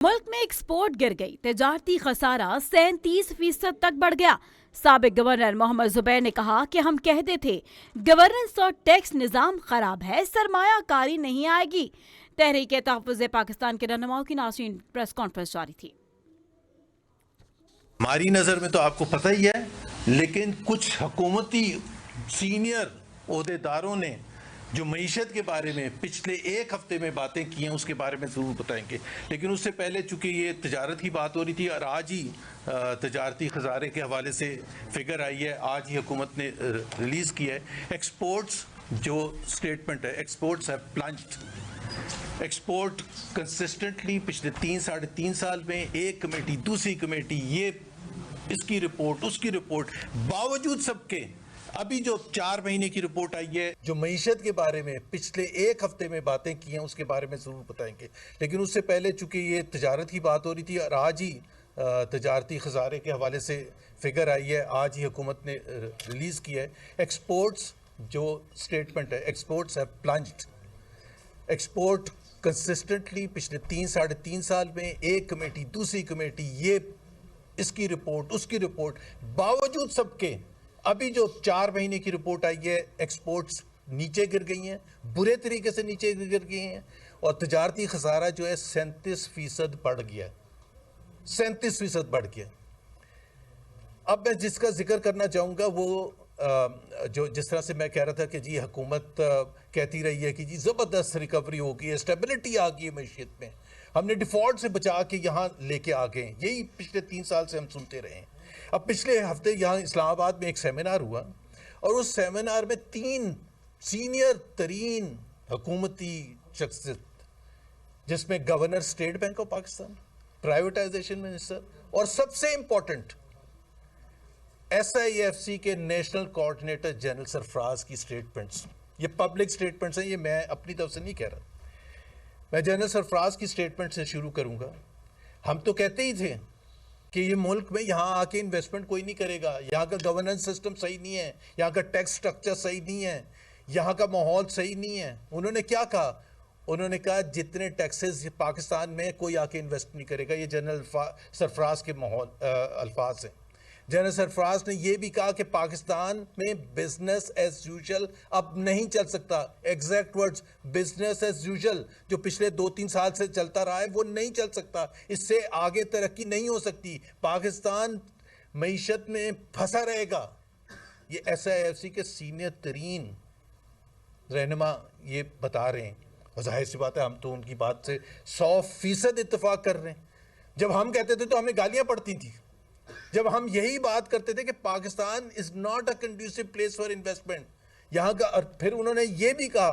मुल्क में एक्सपोर्ट गिर गई, तिजारती खसारा 37% तक बढ़ गया। साबिक गवर्नर मोहम्मद जुबैर ने कहा कि हम कहते थे गवर्नेंस और टैक्स निजाम खराब है, सरमायाकारी नहीं आएगी। तहरीक तहफ़्फ़ुज़ पाकिस्तान के रहनुमाओं की नाज़रीन प्रेस कॉन्फ्रेंस जारी थी। हमारी नज़र में तो आपको पता ही है, लेकिन कुछ हुकूमती सीनियर ओहदेदारों ने जो मईशत के बारे में पिछले एक हफ्ते में बातें की हैं उसके बारे में ज़रूर बताएंगे। लेकिन उससे पहले चूँकि ये तजारत की बात हो रही थी और आज ही तजारती खजारे के हवाले से फिगर आई है, आज ही हुकूमत ने रिलीज़ किया है। एक्सपोर्ट्स जो स्टेटमेंट है, exports have plunged. Export consistently पिछले 3-3.5 साल में एक कमेटी दूसरी कमेटी, ये इसकी रिपोर्ट उसकी रिपोर्ट, बावजूद सबके अभी जो 4 महीने की रिपोर्ट आई है, जो मईशत के बारे में पिछले एक हफ्ते में बातें की हैं उसके बारे में ज़रूर बताएंगे। लेकिन उससे पहले चूँकि ये तजारत की बात हो रही थी और आज ही तजारती खजारे के हवाले से फिगर आई है, आज ही हुकूमत ने रिलीज़ किया है। एक्सपोर्ट्स जो स्टेटमेंट है, exports have plunged. Export consistently पिछले 3-3.5 साल में एक कमेटी दूसरी कमेटी, ये इसकी रिपोर्ट उसकी रिपोर्ट, बावजूद सबके अभी जो 4 महीने की रिपोर्ट आई है, एक्सपोर्ट्स नीचे गिर गई हैं, बुरे तरीके से नीचे गिर गई हैं और तजारती खसारा जो है 37% बढ़ गया है, 37% बढ़ गया। अब मैं जिसका जिक्र करना चाहूँगा वो जो जिस तरह से मैं कह रहा था कि जी हुकूमत कहती रही है कि जी ज़बरदस्त रिकवरी हो गई है, स्टेबिलिटी आ गई है मैशियत में, हमने डिफ़ॉल्ट से बचा के यहाँ लेके आ गए। यही पिछले 3 साल से हम सुनते रहे हैं। अब पिछले हफ्ते यहाँ इस्लामाबाद में एक सेमिनार हुआ और उस सेमिनार में 3 सीनियर तरीन हुकूमती शख्सियत, जिसमें governor state bank of Pakistan, privatisation minister और सबसे इम्पोर्टेंट SIFC के नेशनल कोऑर्डिनेटर जनरल सरफराज की स्टेटमेंट्स, ये पब्लिक स्टेटमेंट्स हैं, ये मैं अपनी तरफ से नहीं कह रहा। मैं जनरल सरफराज की स्टेटमेंट से शुरू करूंगा। हम तो कहते ही थे कि ये मुल्क में यहाँ आके इन्वेस्टमेंट कोई नहीं करेगा, यहाँ का गवर्नेंस सिस्टम सही नहीं है, यहाँ का टैक्स स्ट्रक्चर सही नहीं है, यहाँ का माहौल सही नहीं है। उन्होंने क्या कहा? उन्होंने कहा जितने टैक्सेस पाकिस्तान में कोई आके इन्वेस्ट नहीं करेगा। ये जनरल सरफराज के अल्फाज हैं। जनरल सरफराज ने यह भी कहा कि पाकिस्तान में बिजनेस एज यूजुअल अब नहीं चल सकता। Exact words, business as usual जो पिछले 2-3 साल से चलता रहा है वो नहीं चल सकता, इससे आगे तरक्की नहीं हो सकती, पाकिस्तान मईशत में फंसा रहेगा। ये SIFC के सीनियर तरीन रहनुमा ये बता रहे हैं और जाहिर सी बात है हम तो उनकी बात से 100% इत्तेफाक कर रहे हैं। जब हम कहते थे तो हमें गालियां पड़ती थी, जब हम यही बात करते थे कि Pakistan is not a conducive place for investment यहाँ का। और फिर उन्होंने ये भी कहा